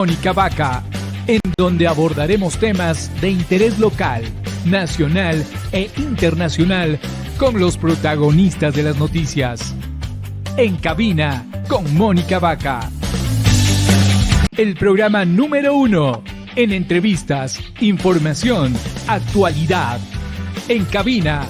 Mónica Vaca, en donde abordaremos temas de interés local, nacional e internacional con los protagonistas de las noticias. En cabina con Mónica Vaca. El programa número 1 en entrevistas, información, actualidad. En cabina.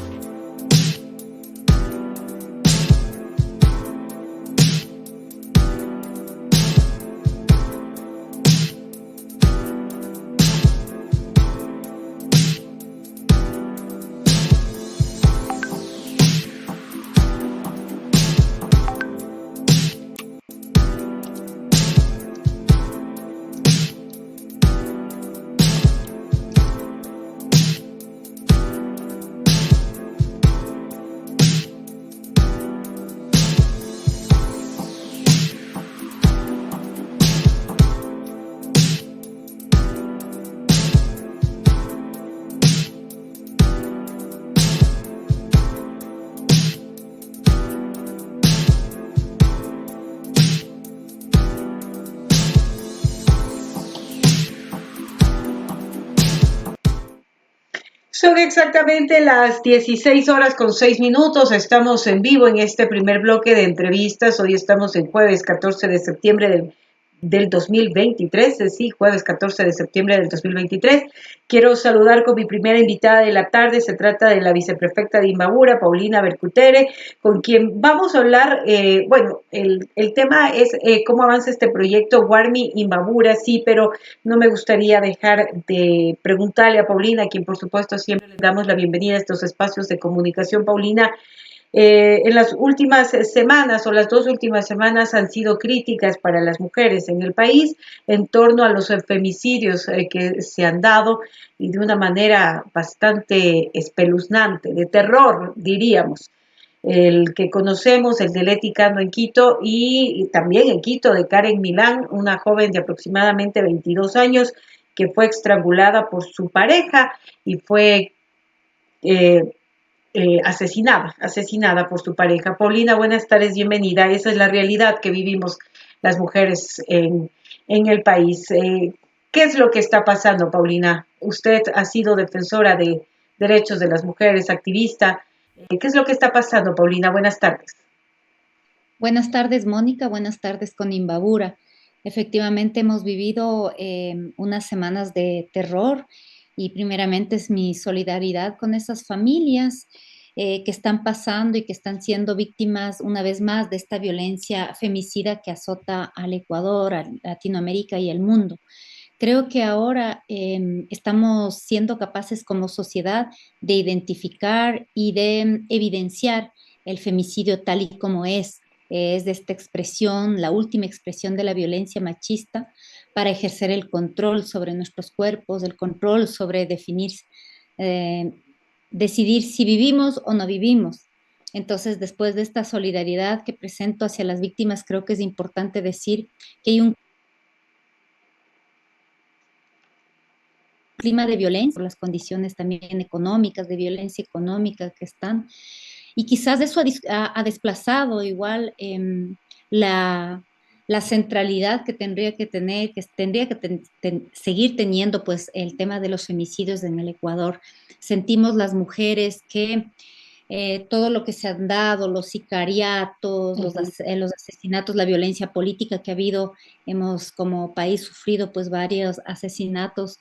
Son exactamente las 16:06. Estamos en vivo en este primer bloque de entrevistas. Hoy estamos en jueves 14 de septiembre del 2023. Sí, jueves 14 de septiembre del 2023. Quiero saludar con mi primera invitada de la tarde. Se trata de la viceprefecta de Imbabura, Paulina Bercutere, con quien vamos a hablar. El tema es cómo avanza este proyecto Warmi Imbabura, sí, pero no me gustaría dejar de preguntarle a Paulina, a quien por supuesto siempre le damos la bienvenida a estos espacios de comunicación. Paulina, en las últimas semanas o las 2 últimas semanas han sido críticas para las mujeres en el país en torno a los femicidios que se han dado y de una manera bastante espeluznante, de terror diríamos. El que conocemos, el de Leti Cano en Quito y también en Quito de Karen Milán, una joven de aproximadamente 22 años que fue estrangulada por su pareja y fue asesinada por su pareja. Paulina, buenas tardes, bienvenida. Esa es la realidad que vivimos las mujeres en el país. ¿Qué es lo que está pasando, Paulina? Usted ha sido defensora de derechos de las mujeres, activista. ¿Qué es lo que está pasando, Paulina? Buenas tardes. Buenas tardes, Mónica. Buenas tardes con Imbabura. Efectivamente, hemos vivido unas semanas de terror y primeramente es mi solidaridad con esas familias que están pasando y que están siendo víctimas una vez más de esta violencia femicida que azota al Ecuador, a Latinoamérica y el mundo. Creo que ahora estamos siendo capaces como sociedad de identificar y de evidenciar el femicidio tal y como es de esta expresión, la última expresión de la violencia machista para ejercer el control sobre nuestros cuerpos, el control sobre decidir si vivimos o no vivimos. Entonces, después de esta solidaridad que presento hacia las víctimas, creo que es importante decir que hay un clima de violencia, por las condiciones también económicas, de violencia económica que están, y quizás eso ha desplazado igual la centralidad que tendría que tener, que tendría que seguir teniendo pues el tema de los femicidios en el Ecuador. Sentimos las mujeres que todo lo que se han dado, los sicariatos, los asesinatos, la violencia política que ha habido, hemos como país sufrido pues varios asesinatos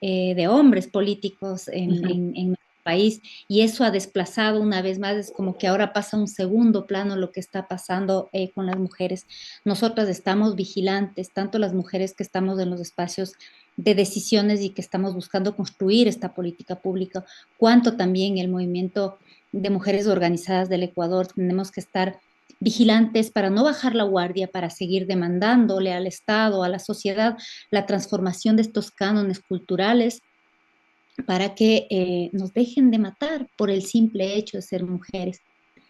de hombres políticos en nuestro país, y eso ha desplazado una vez más, es como que ahora pasa a un segundo plano lo que está pasando con las mujeres. Nosotras estamos vigilantes, tanto las mujeres que estamos en los espacios de decisiones y que estamos buscando construir esta política pública, cuanto también el movimiento de mujeres organizadas del Ecuador. Tenemos que estar vigilantes para no bajar la guardia, para seguir demandándole al Estado, a la sociedad, la transformación de estos cánones culturales para que nos dejen de matar por el simple hecho de ser mujeres.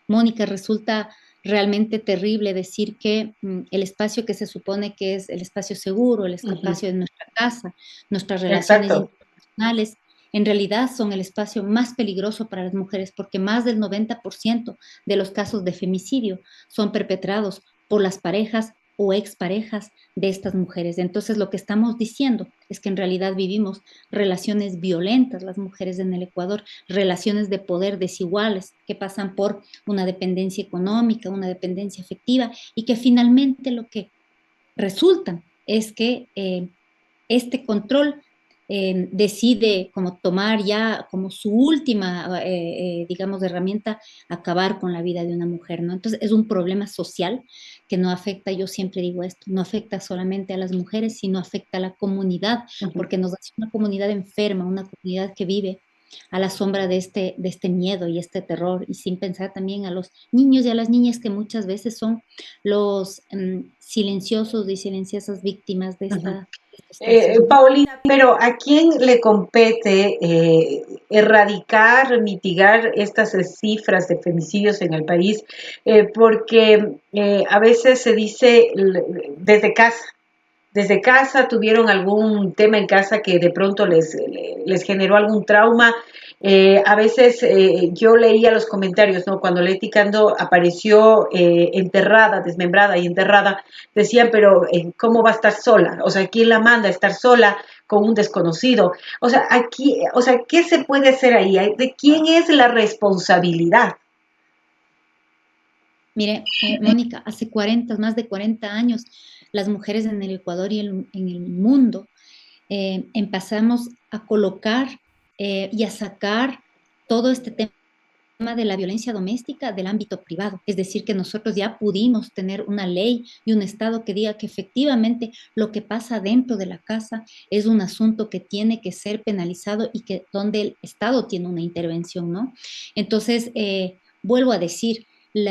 Mónica, resulta realmente terrible decir que el espacio que se supone que es el espacio seguro, el espacio de nuestra casa, nuestras relaciones internacionales, en realidad son el espacio más peligroso para las mujeres, porque más del 90% de los casos de femicidio son perpetrados por las parejas o exparejas de estas mujeres. Entonces, lo que estamos diciendo es que en realidad vivimos relaciones violentas, las mujeres en el Ecuador, relaciones de poder desiguales que pasan por una dependencia económica, una dependencia afectiva, y que finalmente lo que resulta es que este control decide como tomar ya como su última, digamos, herramienta, acabar con la vida de una mujer, ¿no? Entonces es un problema social que no afecta, yo siempre digo esto, no afecta solamente a las mujeres, sino afecta a la comunidad, Ujú. porque nos hace una comunidad enferma, una comunidad que vive a la sombra de este miedo y este terror, y sin pensar también a los niños y a las niñas que muchas veces son los silenciosos y silenciosas víctimas de Ujú. estos casos, ¿no? Paulina, pero ¿a quién le compete erradicar, mitigar estas cifras de femicidios en el país? Porque a veces se dice desde casa tuvieron algún tema en casa que de pronto les generó algún trauma. A veces yo leía los comentarios, ¿no? Cuando Leti Cando apareció enterrada, desmembrada y enterrada, decían, pero ¿cómo va a estar sola? O sea, ¿quién la manda a estar sola con un desconocido? O sea, aquí, o sea, ¿qué se puede hacer ahí? ¿De quién es la responsabilidad? Mire, Mónica, hace 40, más de 40 años, las mujeres en el Ecuador y en el mundo empezamos a colocar y a sacar todo este tema de la violencia doméstica del ámbito privado. Es decir, que nosotros ya pudimos tener una ley y un Estado que diga que efectivamente lo que pasa dentro de la casa es un asunto que tiene que ser penalizado y que donde el Estado tiene una intervención, ¿no? Entonces, vuelvo a decir,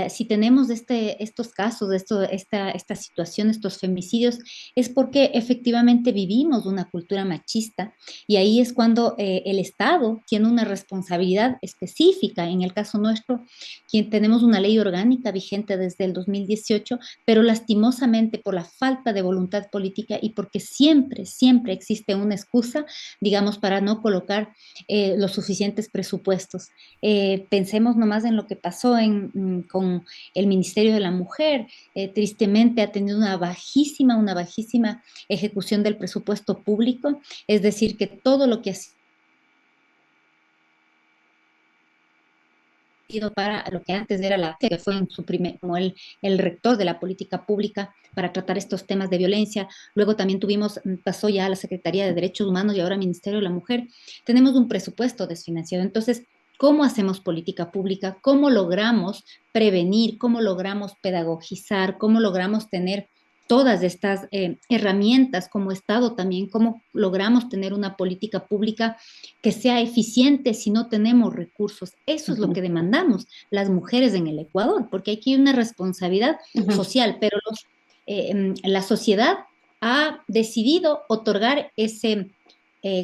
si tenemos estos casos, esta situación, estos femicidios, es porque efectivamente vivimos una cultura machista y ahí es cuando el Estado tiene una responsabilidad específica. En el caso nuestro, quien tenemos una ley orgánica vigente desde el 2018, pero lastimosamente por la falta de voluntad política y porque siempre, siempre existe una excusa, digamos, para no colocar los suficientes presupuestos. Pensemos nomás en lo que pasó con el Ministerio de la Mujer. Tristemente ha tenido una bajísima ejecución del presupuesto público, es decir, que todo lo que ha sido para lo que antes era que fue en su primer, como el rector de la política pública para tratar estos temas de violencia. Luego también pasó ya a la Secretaría de Derechos Humanos y ahora Ministerio de la Mujer. Tenemos un presupuesto desfinanciado. Entonces, ¿cómo hacemos política pública? ¿Cómo logramos prevenir? ¿Cómo logramos pedagogizar? ¿Cómo logramos tener todas estas herramientas como Estado también? ¿Cómo logramos tener una política pública que sea eficiente si no tenemos recursos? Eso es lo que demandamos las mujeres en el Ecuador, porque aquí hay una responsabilidad social, pero la sociedad ha decidido otorgar ese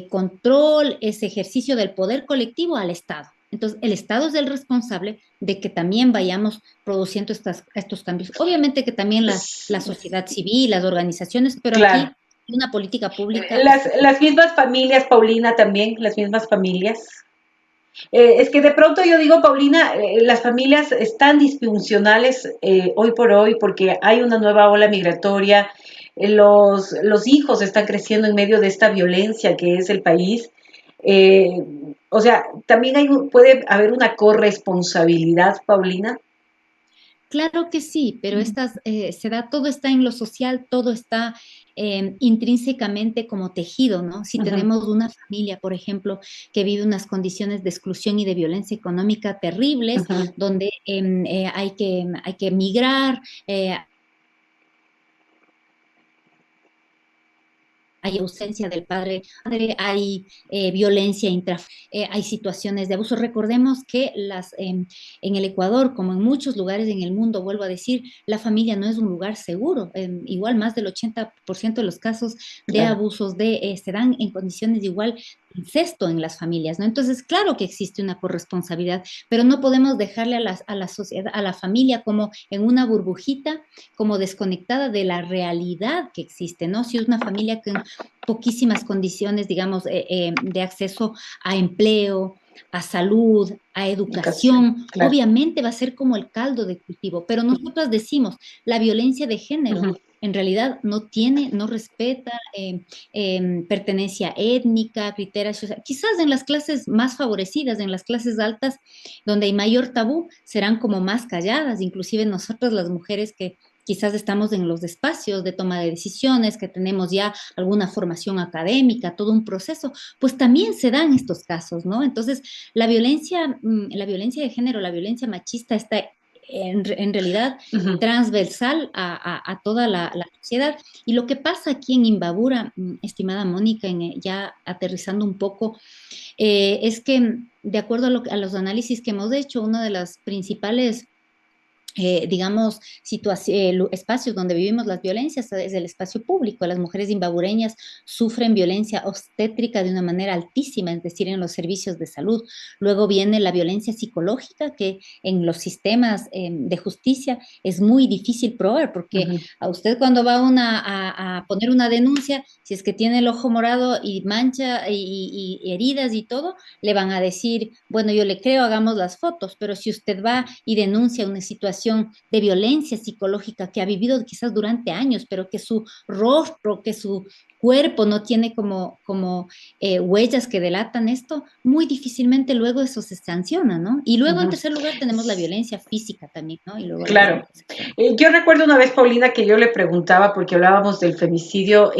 control, ese ejercicio del poder colectivo al Estado. Entonces, el Estado es el responsable de que también vayamos produciendo estos cambios. Obviamente que también la sociedad civil, las organizaciones, pero aquí Claro. una política pública Las mismas familias, Paulina, también, las mismas familias. Es que de pronto yo digo, Paulina, las familias están disfuncionales hoy por hoy porque hay una nueva ola migratoria, los hijos están creciendo en medio de esta violencia que es el país. Eh, o sea, también puede haber una corresponsabilidad, Paulina. claro que sí, pero todo está en lo social, todo está intrínsecamente como tejido, ¿no? Si Ujú. tenemos una familia, por ejemplo, que vive unas condiciones de exclusión y de violencia económica terribles, Ujú. donde hay que migrar, hay ausencia del padre, hay violencia hay situaciones de abuso. Recordemos que en el Ecuador, como en muchos lugares en el mundo, vuelvo a decir, la familia no es un lugar seguro. Igual más del 80% de los casos de Claro. abusos se dan en condiciones de igual incesto en las familias, ¿no? Entonces, claro que existe una corresponsabilidad, pero no podemos dejarle a la sociedad, a la familia como en una burbujita, como desconectada de la realidad que existe, ¿no? Si es una familia con poquísimas condiciones, digamos, de acceso a empleo, a salud, a Educación, educación, claro. obviamente va a ser como el caldo de cultivo, pero nosotros decimos, la violencia de género Ujú. en realidad no respeta pertenencia étnica, criterios sociales. Quizás en las clases más favorecidas, en las clases altas, donde hay mayor tabú, serán como más calladas, inclusive nosotras las mujeres que quizás estamos en los espacios de toma de decisiones, que tenemos ya alguna formación académica, todo un proceso, pues también se dan estos casos, ¿no? Entonces, la violencia de género, la violencia machista está en realidad Ujú. transversal a toda la sociedad. Y lo que pasa aquí en Imbabura, estimada Mónica, ya aterrizando un poco, es que de acuerdo a los análisis que hemos hecho, una de las principales digamos, espacios donde vivimos las violencias es el espacio público. Las mujeres imbabureñas sufren violencia obstétrica de una manera altísima, es decir, en los servicios de salud. Luego viene la violencia psicológica, que en los sistemas de justicia es muy difícil probar, porque Ujú. a usted cuando va a poner una denuncia, si es que tiene el ojo morado y mancha y heridas y todo, le van a decir, bueno, yo le creo, hagamos las fotos, pero si usted va y denuncia una situación de violencia psicológica que ha vivido quizás durante años, pero que su rostro, que su cuerpo no tiene como huellas que delatan esto, muy difícilmente luego eso se sanciona, ¿no? Y luego en Ujú. tercer lugar tenemos la violencia física también, ¿no? Y luego la Claro. violencia sexual. Yo recuerdo una vez, Paulina, que yo le preguntaba, porque hablábamos del femicidio,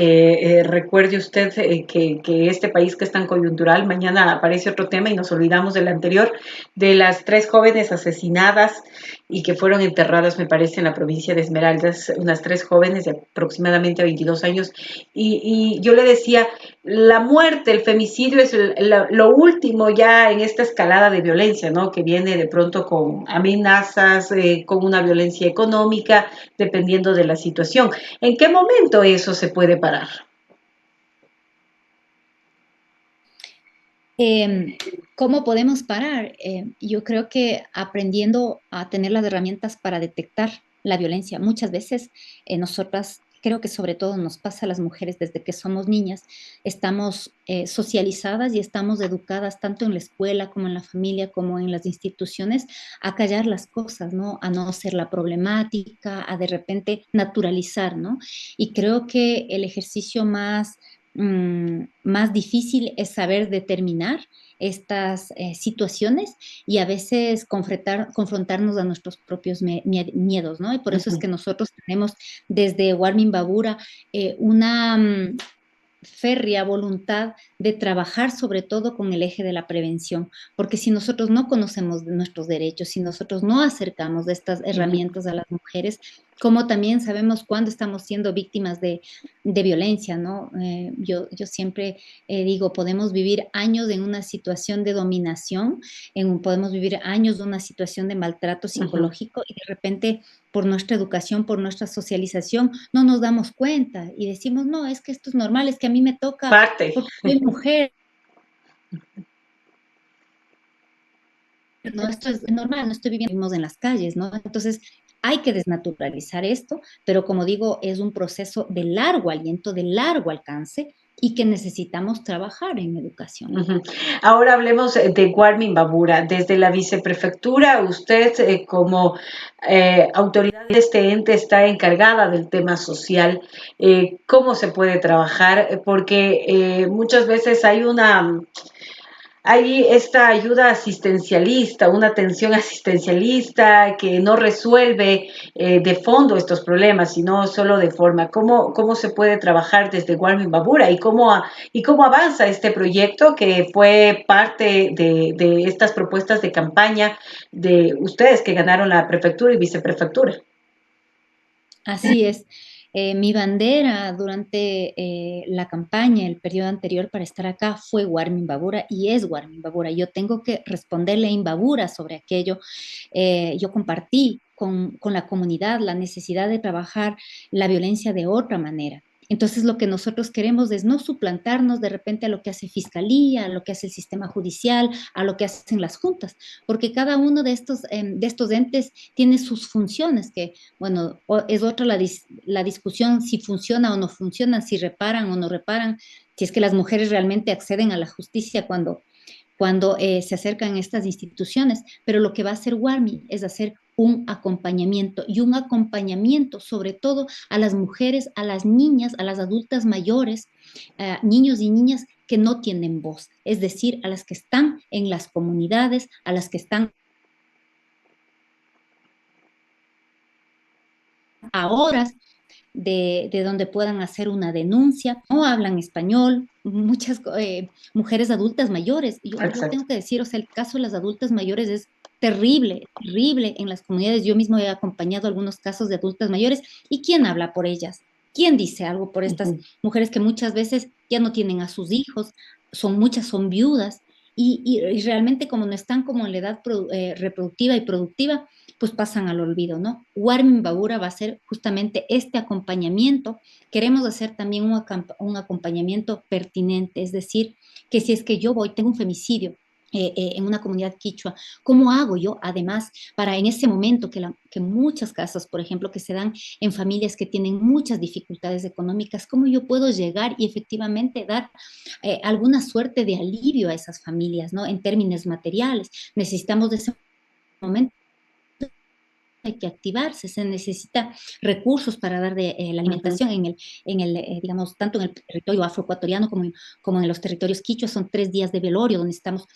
recuerde usted que este país que es tan coyuntural, mañana aparece otro tema y nos olvidamos del anterior, de las 3 jóvenes asesinadas y que fueron enterradas, me parece, en la provincia de Esmeraldas, unas 3 jóvenes de aproximadamente 22 años, y yo le decía, la muerte, el femicidio es lo último ya en esta escalada de violencia, ¿no? Que viene de pronto con amenazas, con una violencia económica, dependiendo de la situación. ¿En qué momento eso se puede parar? ¿Cómo podemos parar? Yo creo que aprendiendo a tener las herramientas para detectar la violencia. Muchas veces nosotras, creo que sobre todo nos pasa a las mujeres desde que somos niñas, estamos socializadas y estamos educadas tanto en la escuela como en la familia, como en las instituciones, a callar las cosas, ¿no? A no ser la problemática, a de repente naturalizar, ¿no? Y creo que el ejercicio más difícil es saber determinar estas situaciones y a veces confrontarnos a nuestros propios miedos, ¿no? Y por eso es Ujú. que nosotros tenemos desde Warming Babura una férrea voluntad de trabajar sobre todo con el eje de la prevención, porque si nosotros no conocemos de nuestros derechos, si nosotros no acercamos de estas Ujú. herramientas a las mujeres, como también sabemos cuándo estamos siendo víctimas de violencia, ¿no? Yo siempre digo, podemos vivir años en una situación de dominación, podemos vivir años de una situación de maltrato Ujú. psicológico y de repente por nuestra educación, por nuestra socialización, no nos damos cuenta y decimos, no, es que esto es normal, es que a mí me toca Parte. porque soy mujer, no, esto es normal, no estoy viviendo en las calles, ¿no? Entonces, hay que desnaturalizar esto, pero como digo, es un proceso de largo aliento, de largo alcance y que necesitamos trabajar en educación. Ujú. Ahora hablemos de Guarmin Babura. Desde la viceprefectura, usted como autoridad de este ente está encargada del tema social. ¿Cómo se puede trabajar? Porque muchas veces hay esta ayuda asistencialista, una atención asistencialista que no resuelve de fondo estos problemas, sino solo de forma. ¿Cómo se puede trabajar desde Warming Babura y cómo avanza este proyecto que fue parte de estas propuestas de campaña de ustedes que ganaron la prefectura y viceprefectura? Así es. Mi bandera durante la campaña, el periodo anterior para estar acá, fue Warming Babura y es Warming Babura. Yo tengo que responderle a Imbabura sobre aquello. Yo compartí con la comunidad la necesidad de trabajar la violencia de otra manera. Entonces, lo que nosotros queremos es no suplantarnos de repente a lo que hace Fiscalía, a lo que hace el sistema judicial, a lo que hacen las juntas, porque cada uno de estos entes tiene sus funciones que bueno, es otra la discusión si funciona o no funciona, si reparan o no reparan, si es que las mujeres realmente acceden a la justicia cuando se acercan a estas instituciones, pero lo que va a hacer WARMI es hacer un acompañamiento y un acompañamiento sobre todo a las mujeres, a las niñas, a las adultas mayores, niños y niñas que no tienen voz, es decir, a las que están en las comunidades, a las que están a horas de donde puedan hacer una denuncia, no hablan español, muchas mujeres adultas mayores. Yo Exacto. tengo que decir, o sea, el caso de las adultas mayores es terrible, terrible en las comunidades. Yo mismo he acompañado algunos casos de adultas mayores y ¿quién habla por ellas? ¿Quién dice algo por estas mujeres que muchas veces ya no tienen a sus hijos? Muchas son viudas y realmente como no están como en la edad reproductiva y productiva, pues pasan al olvido, ¿no? Warming Babura va a ser justamente este acompañamiento. Queremos hacer también un acompañamiento pertinente, es decir, que si es que yo tengo un femicidio, en una comunidad quichua, ¿cómo hago yo además para en ese momento que muchas casas, por ejemplo, que se dan en familias que tienen muchas dificultades económicas, cómo yo puedo llegar y efectivamente dar alguna suerte de alivio a esas familias, ¿no? En términos materiales, necesitamos de ese momento hay que activarse, se necesita recursos para dar la alimentación digamos, tanto en el territorio afroecuatoriano como en los territorios quichuas, son 3 días de velorio donde necesitamos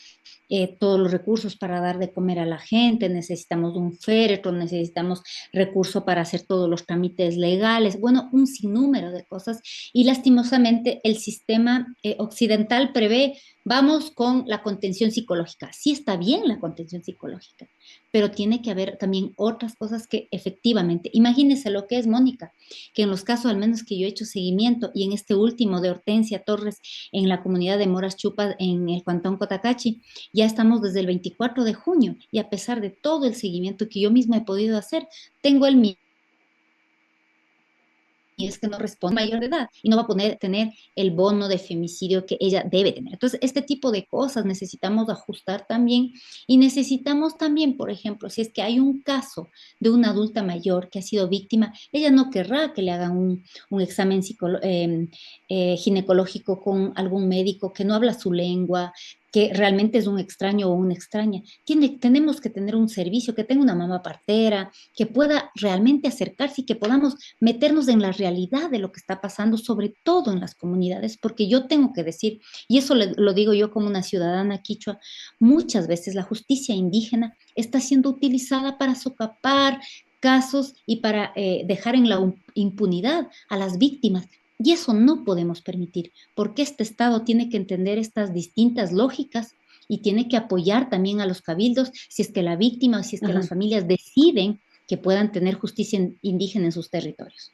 todos los recursos para dar de comer a la gente, necesitamos un féretro, necesitamos recursos para hacer todos los trámites legales, bueno, un sinnúmero de cosas y lastimosamente el sistema occidental prevé, vamos con la contención psicológica, sí está bien la contención psicológica, pero tiene que haber también otras cosas que efectivamente, imagínense lo que es Mónica, que en los casos al menos que yo he hecho seguimiento y en este último de Hortensia Torres en la comunidad de Moras Chupas en el Cantón Cotacachi, ya estamos desde el 24 de junio y a pesar de todo el seguimiento que yo misma he podido hacer, tengo el miedo y es que no responde mayor de edad y no va a tener el bono de femicidio que ella debe tener. Entonces, este tipo de cosas necesitamos ajustar también y necesitamos también, por ejemplo, si es que hay un caso de una adulta mayor que ha sido víctima, ella no querrá que le hagan un examen ginecológico con algún médico que no habla su lengua, que realmente es un extraño o una extraña. Tenemos que tener un servicio que tenga una mamá partera, que pueda realmente acercarse y que podamos meternos en la realidad de lo que está pasando, sobre todo en las comunidades, porque yo tengo que decir, y eso lo digo yo como una ciudadana quichua, muchas veces la justicia indígena está siendo utilizada para socapar casos y para dejar en la impunidad a las víctimas. Y eso no podemos permitir, porque este Estado tiene que entender estas distintas lógicas y tiene que apoyar también a los cabildos si es que la víctima o si es que las familias deciden que puedan tener justicia indígena en sus territorios.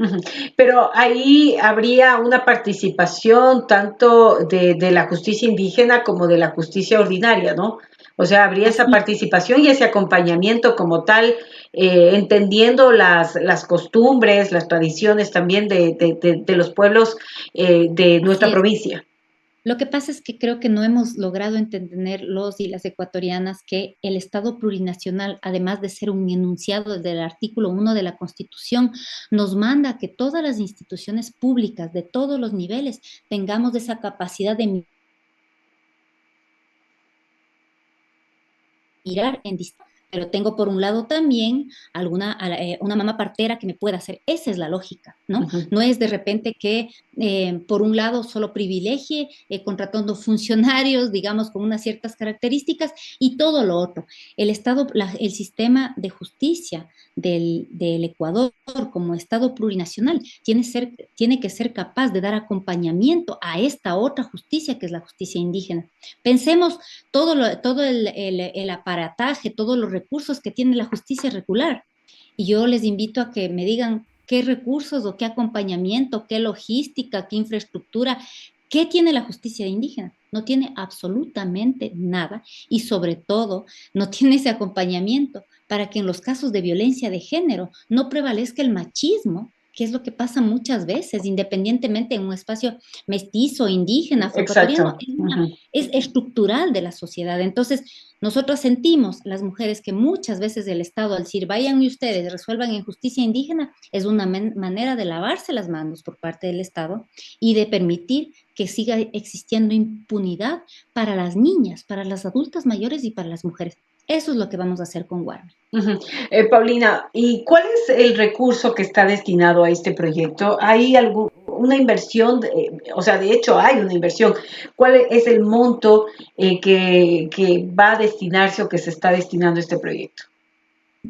Pero ahí habría una participación tanto de la justicia indígena como de la justicia ordinaria, ¿no? O sea, habría esa Así, participación y ese acompañamiento como tal, entendiendo las costumbres, las tradiciones también de los pueblos de nuestra así es. provincia. Lo que pasa es que creo que no hemos logrado entender los y las ecuatorianas que el Estado plurinacional, además de ser un enunciado del artículo 1 de la Constitución, nos manda que todas las instituciones públicas de todos los niveles tengamos esa capacidad de mirar en distancia. Pero tengo por un lado también una mamá partera que me pueda hacer. Esa es la lógica, ¿no? No es de repente que por un lado solo privilegie contratando funcionarios, digamos, con unas ciertas características y todo lo otro. El Estado, el sistema de justicia del Ecuador como Estado plurinacional tiene que ser capaz de dar acompañamiento a esta otra justicia que es la justicia indígena. Pensemos todo el aparataje, todos los recursos que tiene la justicia regular. Y yo les invito a que me digan qué recursos o qué acompañamiento, qué logística, qué infraestructura, qué tiene la justicia indígena. No tiene absolutamente nada y sobre todo no tiene ese acompañamiento para que en los casos de violencia de género no prevalezca el machismo, que es lo que pasa muchas veces, independientemente en un espacio mestizo, indígena, afroecuatoriano, Exacto. es estructural de la sociedad. Entonces, nosotros sentimos, las mujeres, que muchas veces el Estado, al decir, vayan y ustedes, resuelvan en justicia indígena, es una manera de lavarse las manos por parte del Estado y de permitir que siga existiendo impunidad para las niñas, para las adultas mayores y para las mujeres. Eso es lo que vamos a hacer con Warmi. Uh-huh. Paulina, ¿y cuál es el recurso que está destinado a este proyecto? ¿Hay una inversión? O sea, de hecho hay una inversión. ¿Cuál es el monto que va a destinarse o que se está destinando a este proyecto?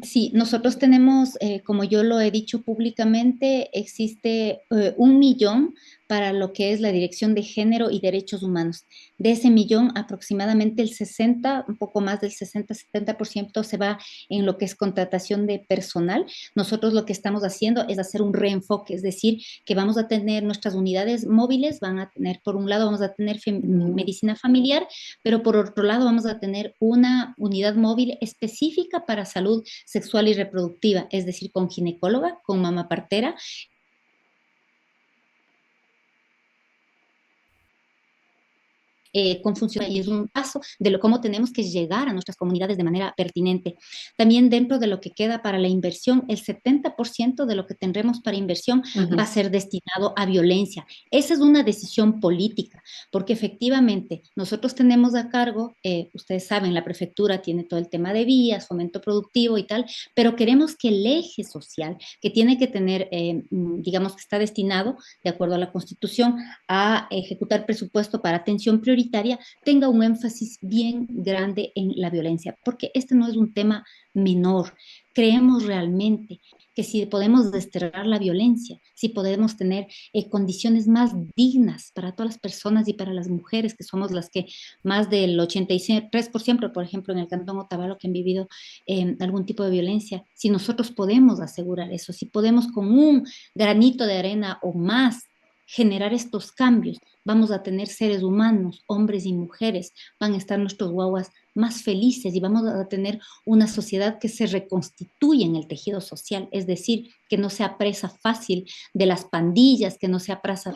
Sí, nosotros tenemos, como yo lo he dicho públicamente, existe 1 millón para lo que es la Dirección de Género y Derechos Humanos. De ese millón, aproximadamente el 60, un poco más del 60-70% se va en lo que es contratación de personal. Nosotros lo que estamos haciendo es hacer un reenfoque, es decir, que vamos a tener nuestras unidades móviles, van a tener, por un lado, vamos a tener medicina familiar, pero por otro lado vamos a tener una unidad móvil específica para salud sexual y reproductiva, es decir, con ginecóloga, con mamá partera, con función, y es un paso de cómo tenemos que llegar a nuestras comunidades de manera pertinente. También dentro de lo que queda para la inversión, el 70% de lo que tendremos para inversión va a ser destinado a violencia. Esa es una decisión política, porque efectivamente nosotros tenemos a cargo, ustedes saben, la prefectura tiene todo el tema de vías, fomento productivo y tal, pero queremos que el eje social, que tiene que tener, digamos que está destinado, de acuerdo a la Constitución, a ejecutar presupuesto para atención prioritaria, tenga un énfasis bien grande en la violencia, porque este no es un tema menor. Creemos realmente que si podemos desterrar la violencia, si podemos tener condiciones más dignas para todas las personas y para las mujeres, que somos las que más del 83%, por ejemplo, en el Cantón Otavalo, que han vivido algún tipo de violencia, si nosotros podemos asegurar eso, si podemos con un granito de arena o más generar estos cambios, vamos a tener seres humanos, hombres y mujeres, van a estar nuestros guaguas más felices y vamos a tener una sociedad que se reconstituye en el tejido social, es decir, que no sea presa fácil de las pandillas, que no sea presa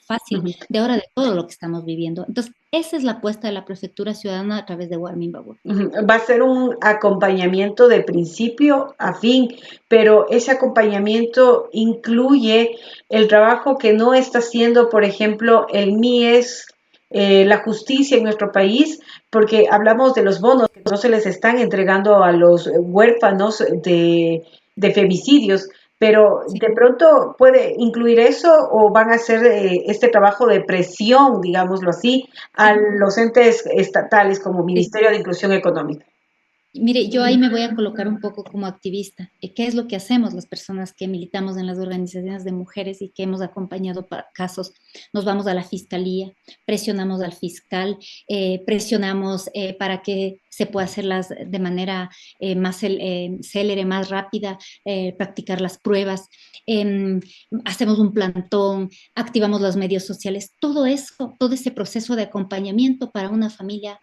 fácil de ahora de todo lo que estamos viviendo. Entonces, esa es la apuesta de la Prefectura Ciudadana a través de Warming Babur. Va a ser un acompañamiento de principio a fin, pero ese acompañamiento incluye el trabajo que no está haciendo, por ejemplo, el MIES, la justicia en nuestro país, porque hablamos de los bonos que no se les están entregando a los huérfanos de femicidios, pero Sí. de pronto puede incluir eso o van a hacer este trabajo de presión, digámoslo así, a los entes estatales como Sí. Ministerio de Inclusión Económica. Mire, yo ahí me voy a colocar un poco como activista. ¿Qué es lo que hacemos las personas que militamos en las organizaciones de mujeres y que hemos acompañado casos? Nos vamos a la fiscalía, presionamos al fiscal, presionamos para que se pueda hacerlas de manera más célere, más rápida, practicar las pruebas, hacemos un plantón, activamos los medios sociales, todo eso, todo ese proceso de acompañamiento para una familia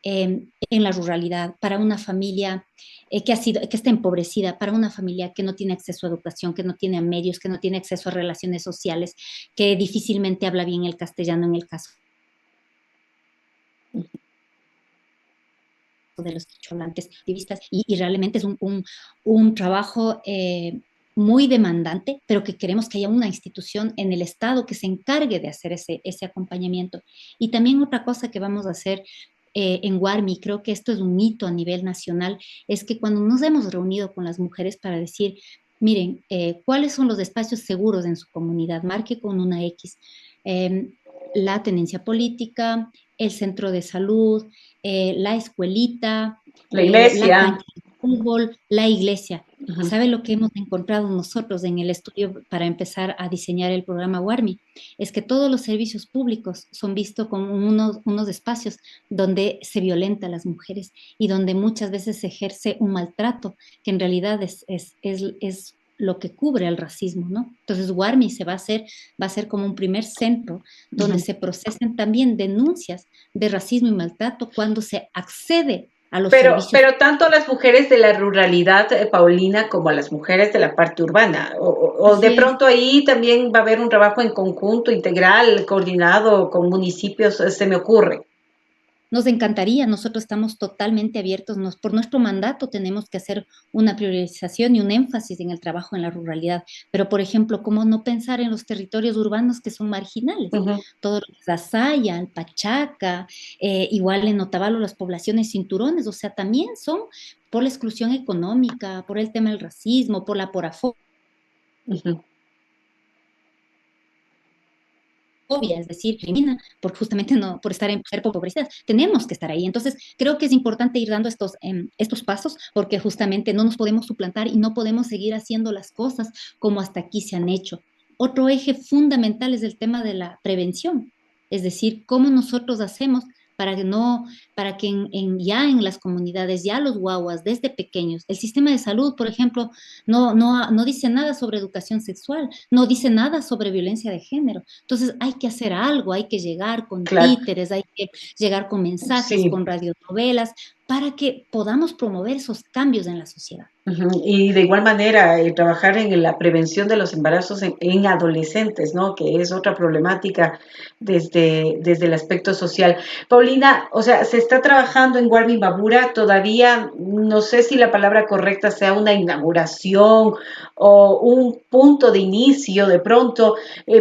en la ruralidad, para una familia que está empobrecida, para una familia que no tiene acceso a educación, que no tiene medios, que no tiene acceso a relaciones sociales, que difícilmente habla bien el castellano en el caso de los quicholantes activistas, y realmente es un trabajo muy demandante, pero que queremos que haya una institución en el Estado que se encargue de hacer ese acompañamiento. Y también otra cosa que vamos a hacer en Warmi, creo que esto es un hito a nivel nacional, es que cuando nos hemos reunido con las mujeres para decir, miren, ¿cuáles son los espacios seguros en su comunidad? Marque con una X. La tenencia política, el centro de salud, la escuelita, La la iglesia. cancha de fútbol, la iglesia. Uh-huh. ¿Sabe lo que hemos encontrado nosotros en el estudio para empezar a diseñar el programa Warmi? Es que todos los servicios públicos son vistos como unos espacios donde se violenta a las mujeres y donde muchas veces se ejerce un maltrato que en realidad es lo que cubre el racismo, ¿no? Entonces Warmi va a ser como un primer centro donde se procesen también denuncias de racismo y maltrato cuando se accede a los servicios. Pero tanto a las mujeres de la ruralidad, Paulina, como a las mujeres de la parte urbana. O de pronto ahí también va a haber un trabajo en conjunto, integral, coordinado con municipios, se me ocurre. Nos encantaría, nosotros estamos totalmente abiertos, por nuestro mandato tenemos que hacer una priorización y un énfasis en el trabajo en la ruralidad, pero por ejemplo, ¿cómo no pensar en los territorios urbanos que son marginales? Ujú. Todo lo que es la Saya, el Pachaca, igual en Otavalo las poblaciones cinturones, o sea, también son por la exclusión económica, por el tema del racismo, por la porafobia, Ujú. es decir, discrimina por justamente no, por estar en ser pobrecidas. Tenemos que estar ahí. Entonces, creo que es importante ir dando estos pasos porque justamente no nos podemos suplantar y no podemos seguir haciendo las cosas como hasta aquí se han hecho. Otro eje fundamental es el tema de la prevención, es decir, cómo nosotros hacemos para que no, para que ya en las comunidades, ya los guaguas desde pequeños, el sistema de salud, por ejemplo, no dice nada sobre educación sexual, no dice nada sobre violencia de género. Entonces hay que hacer algo, hay que llegar con Claro, títeres, hay que llegar con mensajes, sí. con radionovelas, para que podamos promover esos cambios en la sociedad. Ujú. Y de igual manera, trabajar en la prevención de los embarazos en adolescentes, ¿no? Que es otra problemática desde el aspecto social. Paulina, o sea, se está trabajando en Warming Babura, todavía no sé si la palabra correcta sea una inauguración o un punto de inicio de pronto,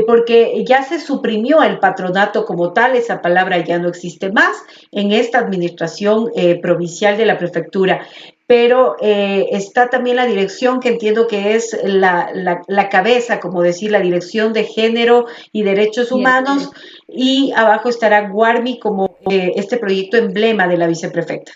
porque ya se suprimió el patronato como tal, esa palabra ya no existe más en esta administración provincial de la prefectura, pero está también la dirección que entiendo que es la cabeza, como decir, la dirección de género y derechos Y el humanos, y abajo estará Guarmi como este proyecto emblema de la viceprefecta.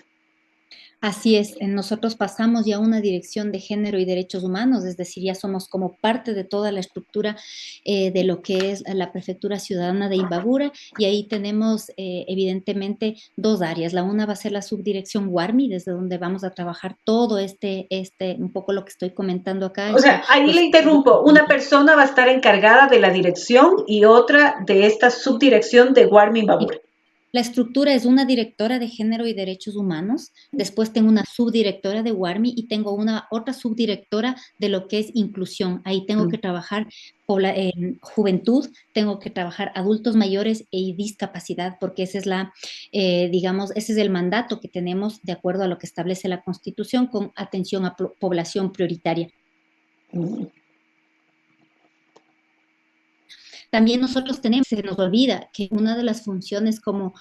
Así es, nosotros pasamos ya a una dirección de género y derechos humanos, es decir, ya somos como parte de toda la estructura de lo que es la Prefectura Ciudadana de Imbabura y ahí tenemos evidentemente dos áreas. La una va a ser la subdirección Guarmi, desde donde vamos a trabajar todo un poco lo que estoy comentando acá, O sea, ahí le interrumpo, una persona va a estar encargada de la dirección y otra de esta subdirección de Guarmi Babur. la estructura es una directora de género y derechos humanos, después tengo una subdirectora de WARMI y tengo una otra subdirectora de lo que es inclusión. Ahí tengo que trabajar juventud, tengo que trabajar adultos mayores y discapacidad, porque esa es digamos, ese es el mandato que tenemos de acuerdo a lo que establece la Constitución con atención a población prioritaria. También nosotros tenemos, se nos olvida que una de las funciones como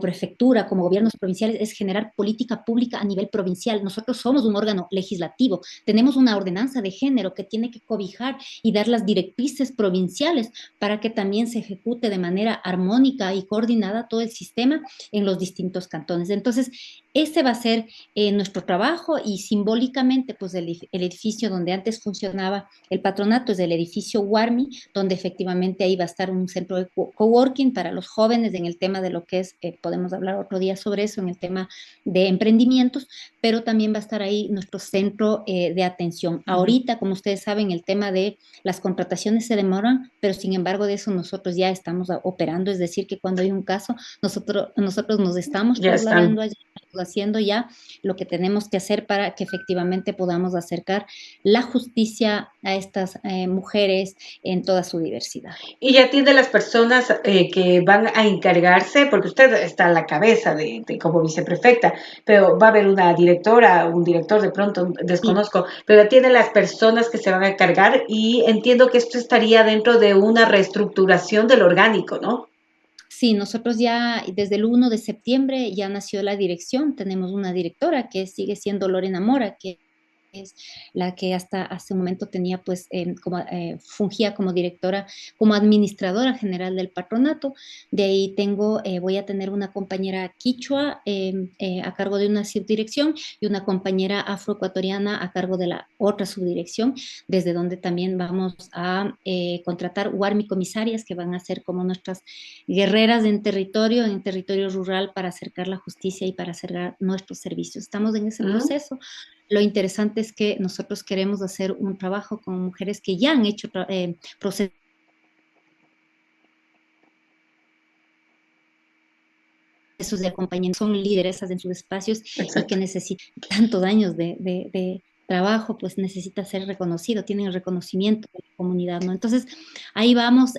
prefectura, como gobiernos provinciales, es generar política pública a nivel provincial. Nosotros somos un órgano legislativo, tenemos una ordenanza de género que tiene que cobijar y dar las directrices provinciales para que también se ejecute de manera armónica y coordinada todo el sistema en los distintos cantones. Entonces, ese va a ser nuestro trabajo y simbólicamente, pues el edificio donde antes funcionaba el patronato es el edificio Warmi, donde efectivamente ahí va a estar un centro de coworking para los jóvenes en el tema de lo que es, podemos hablar otro día sobre eso, en el tema de emprendimientos, pero también va a estar ahí nuestro centro de atención. Ahorita, como ustedes saben, el tema de las contrataciones se demoran, pero sin embargo de eso nosotros ya estamos operando, es decir, que cuando hay un caso, nosotros nos estamos Ya están. trasladando allá, haciendo ya lo que tenemos que hacer para que efectivamente podamos acercar la justicia a estas mujeres en toda su diversidad. Y ya tiene las personas que van a encargarse, porque usted está a la cabeza como viceprefecta, pero va a haber una directora, un director, de pronto Sí. desconozco, pero tiene las personas que se van a encargar y entiendo que esto estaría dentro de una reestructuración del orgánico, ¿no? Sí, nosotros ya desde el 1 de septiembre ya nació la dirección, tenemos una directora que sigue siendo Lorena Mora, que es la que hasta hace un momento tenía pues fungía como directora, como administradora general del patronato. De ahí voy a tener una compañera quichua a cargo de una subdirección y una compañera afroecuatoriana a cargo de la otra subdirección, desde donde también vamos a contratar Warmi comisarias que van a ser como nuestras guerreras en territorio rural para acercar la justicia y para acercar nuestros servicios. Estamos en ese proceso. Lo interesante es que nosotros queremos hacer un trabajo con mujeres que ya han hecho procesos de acompañamiento, son lideresas en sus espacios y que Exacto. necesitan tantos años de trabajo, pues necesita ser reconocido, tienen el reconocimiento de la comunidad, ¿no? Entonces, ahí vamos.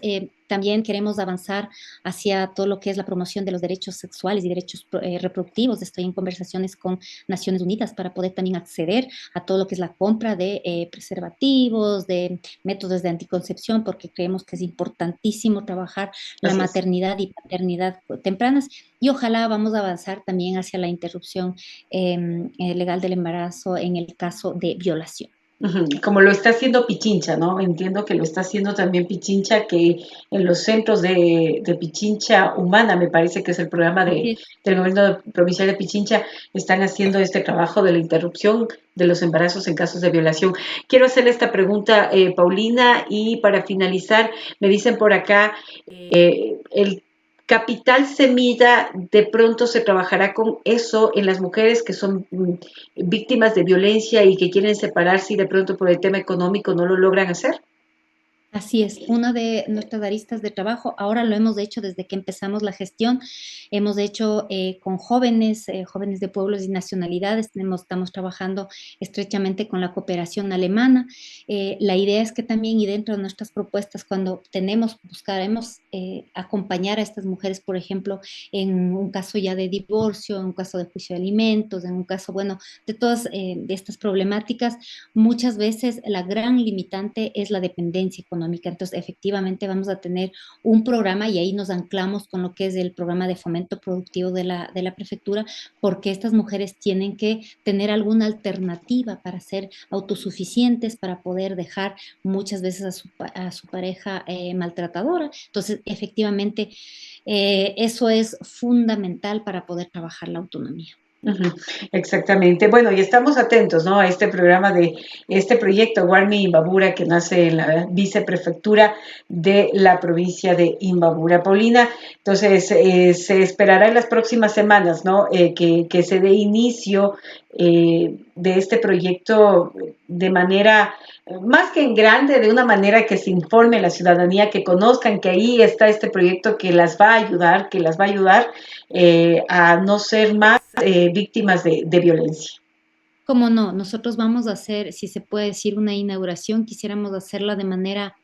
También queremos avanzar hacia todo lo que es la promoción de los derechos sexuales y derechos reproductivos. Estoy en conversaciones con Naciones Unidas para poder también acceder a todo lo que es la compra de preservativos, de métodos de anticoncepción, porque creemos que es importantísimo trabajar la Así es. maternidad y paternidad tempranas, y ojalá vamos a avanzar también hacia la interrupción legal del embarazo en el caso de violación. Como lo está haciendo Pichincha, ¿no? Entiendo que lo está haciendo también Pichincha, que en los centros de Pichincha Humana, me parece que es el programa Así es. del gobierno provincial de Pichincha, están haciendo este trabajo de la interrupción de los embarazos en casos de violación. Quiero hacerle esta pregunta, Paulina, y para finalizar, me dicen por acá, el capital semilla, de pronto se trabajará con eso en las mujeres que son víctimas de violencia y que quieren separarse y de pronto por el tema económico no lo logran hacer. Así es, una de nuestras aristas de trabajo, ahora lo hemos hecho desde que empezamos la gestión, hemos hecho con jóvenes, jóvenes de pueblos y nacionalidades, estamos trabajando estrechamente con la cooperación alemana. La idea es que también y dentro de nuestras propuestas, cuando buscaremos acompañar a estas mujeres, por ejemplo, en un caso ya de divorcio, en un caso de juicio de alimentos, en un caso, bueno, de todas de estas problemáticas, muchas veces la gran limitante es la dependencia económica. Entonces, efectivamente, vamos a tener un programa y ahí nos anclamos con lo que es el programa de fomento productivo de la prefectura, porque estas mujeres tienen que tener alguna alternativa para ser autosuficientes, para poder dejar muchas veces a su pareja maltratadora. Entonces, efectivamente, eso es fundamental para poder trabajar la autonomía. Ujú, exactamente. Bueno, y estamos atentos, ¿no? A este programa este proyecto Warmi Imbabura que nace en la viceprefectura de la provincia de Imbabura. Paulina, entonces se esperará en las próximas semanas, ¿no? Que se dé inicio de este proyecto de manera más que en grande, de una manera que se informe a la ciudadanía, que conozcan que ahí está este proyecto que las va a ayudar, a no ser más víctimas de violencia. ¿Cómo no? Nosotros vamos a hacer, si se puede decir, una inauguración, quisiéramos hacerla de manera,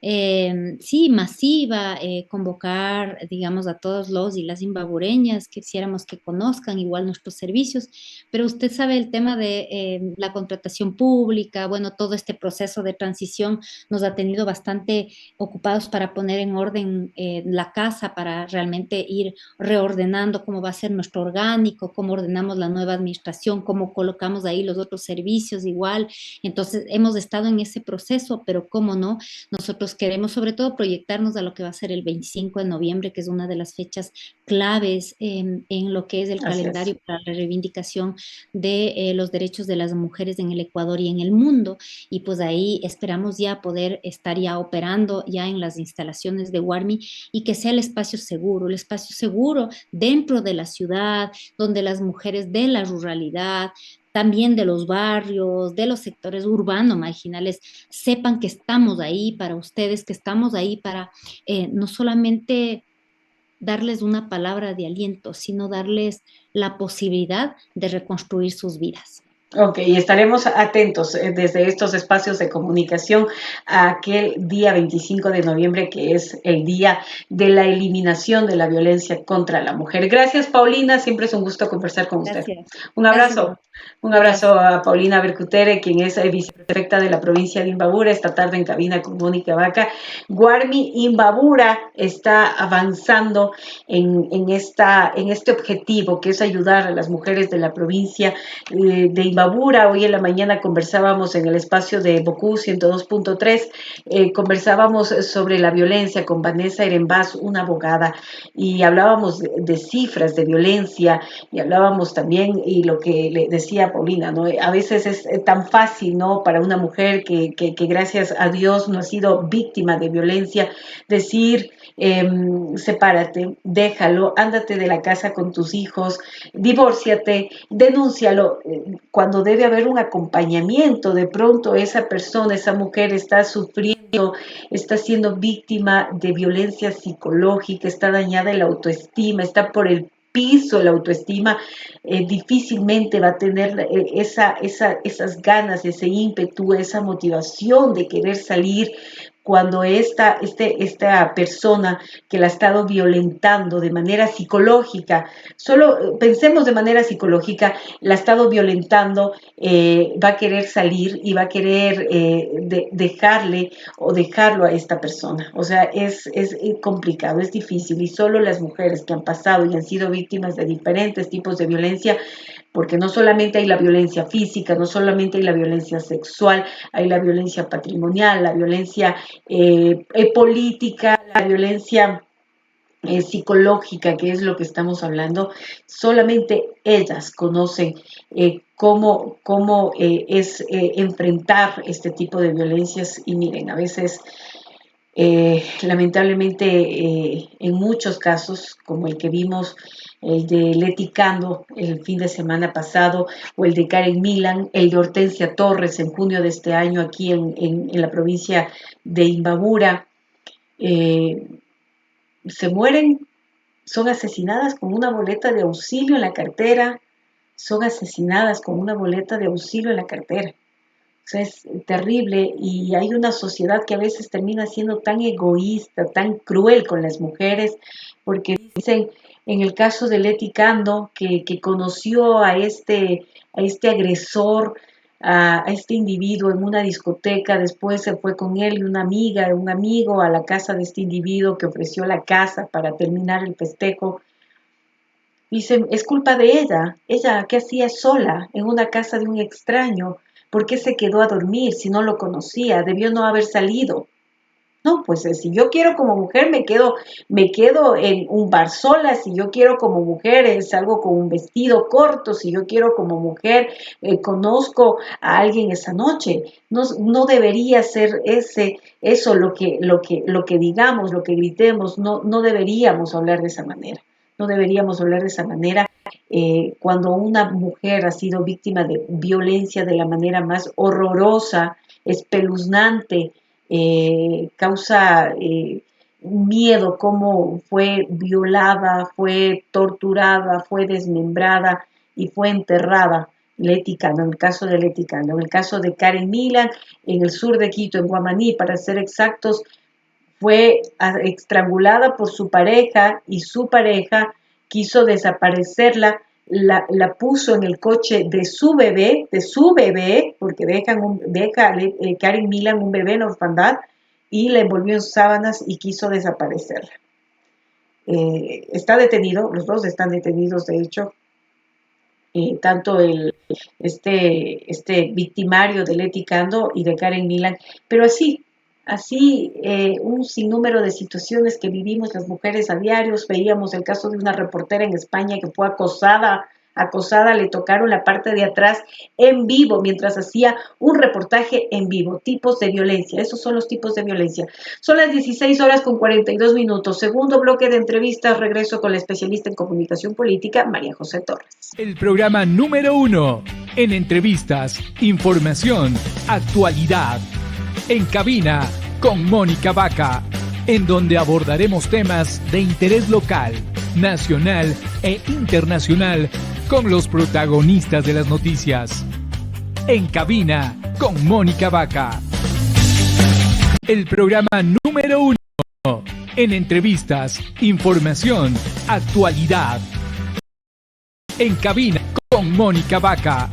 sí, masiva, convocar, digamos, a todos los y las imbabureñas, quisiéramos que conozcan igual nuestros servicios, pero usted sabe el tema de la contratación pública, bueno, todo este proceso de transición nos ha tenido bastante ocupados para poner en orden la casa, para realmente ir reordenando cómo va a ser nuestro orgánico, cómo ordenamos la nueva administración, cómo colocamos ahí los otros servicios igual. Entonces, hemos estado en ese proceso, pero cómo no, nosotros queremos sobre todo proyectarnos a lo que va a ser el 25 de noviembre, que es una de las fechas claves en lo que es el Así es. calendario para la reivindicación de los derechos de las mujeres en el Ecuador y en el mundo. Y pues ahí esperamos ya poder estar ya operando ya en las instalaciones de Warmi y que sea el espacio seguro dentro de la ciudad, donde las mujeres de la ruralidad, también de los barrios, de los sectores urbanos marginales, sepan que estamos ahí para ustedes, que estamos ahí para no solamente darles una palabra de aliento, sino darles la posibilidad de reconstruir sus vidas. Ok, y estaremos atentos desde estos espacios de comunicación a aquel día 25 de noviembre, que es el día de la eliminación de la violencia contra la mujer. Gracias, Paulina, siempre es un gusto conversar con usted. Gracias. Un Gracias. abrazo, un Gracias. abrazo a Paulina Bercutere, quien es viceprefecta de la provincia de Imbabura, esta tarde en cabina con Mónica Vaca. Warmi Imbabura está avanzando en este objetivo, que es ayudar a las mujeres de la provincia de Imbabura. Hoy en la mañana conversábamos en el espacio de Bocú 102.3, conversábamos sobre la violencia con Vanessa Erenbaz, una abogada, y hablábamos de cifras de violencia, y hablábamos también, y lo que le decía Paulina, ¿no? A veces es tan fácil, ¿no? Para una mujer que gracias a Dios no ha sido víctima de violencia, decir, sepárate, déjalo, ándate de la casa con tus hijos, divórciate, denúncialo, cuando debe haber un acompañamiento. De pronto esa persona, esa mujer está sufriendo, está siendo víctima de violencia psicológica, está dañada en la autoestima, está por el piso la autoestima, difícilmente va a tener esas ganas, ese ímpetu, esa motivación de querer salir cuando esta persona que la ha estado violentando de manera psicológica, solo pensemos de manera psicológica, la ha estado violentando, va a querer salir y va a querer dejarle o dejarlo a esta persona. O sea, es complicado, es difícil, y solo las mujeres que han pasado y han sido víctimas de diferentes tipos de violencia, porque no solamente hay la violencia física, no solamente hay la violencia sexual, hay la violencia patrimonial, la violencia política, la violencia psicológica, que es lo que estamos hablando. Solamente ellas conocen cómo es enfrentar este tipo de violencias. Y miren, a veces lamentablemente en muchos casos, como el que vimos, el de Leti Cando el fin de semana pasado, o el de Karen Milan, el de Hortensia Torres en junio de este año aquí en la provincia de Imbabura, se mueren, son asesinadas con una boleta de auxilio en la cartera, son asesinadas con una boleta de auxilio en la cartera. O sea, es terrible, y hay una sociedad que a veces termina siendo tan egoísta, tan cruel con las mujeres, porque dicen, en el caso de Leti Cando, que conoció a este agresor, a este individuo en una discoteca, después se fue con él y una amiga, un amigo a la casa de este individuo que ofreció la casa para terminar el festejo. Dicen, es culpa de ella que hacía sola en una casa de un extraño. ¿Por qué se quedó a dormir si no lo conocía? Debió no haber salido. No, pues si yo quiero como mujer me quedo en un bar sola. Si yo quiero como mujer salgo con un vestido corto. Si yo quiero como mujer conozco a alguien esa noche. No debería ser eso lo que digamos, lo que gritemos. No deberíamos hablar de esa manera. No deberíamos hablar de esa manera. Cuando una mujer ha sido víctima de violencia de la manera más horrorosa, espeluznante, causa miedo, cómo fue violada, fue torturada, fue desmembrada y fue enterrada Leti Cando, en el caso de Leti Cando. En el caso de Karen Milan, en el sur de Quito, en Guamaní, para ser exactos, fue estrangulada por su pareja, y su pareja quiso desaparecerla, la puso en el coche de su bebé, porque deja Karen Milan un bebé en orfandad, y la envolvió en sábanas y quiso desaparecerla. Está detenido, los dos están detenidos, de hecho, tanto este victimario de Leti Cando y de Karen Milan, pero así un sinnúmero de situaciones que vivimos las mujeres a diario. Veíamos el caso de una reportera en España que fue acosada, le tocaron la parte de atrás en vivo mientras hacía un reportaje en vivo. Tipos de violencia, esos son los tipos de violencia. Son las 16:42. Segundo bloque de entrevistas, regreso con la especialista en comunicación política, María José Torres. El programa número 1 en entrevistas, información, actualidad. En cabina con Mónica Vaca, en donde abordaremos temas de interés local, nacional e internacional con los protagonistas de las noticias. En cabina con Mónica Vaca. El programa número 1 en entrevistas, información, actualidad. En cabina con Mónica Vaca.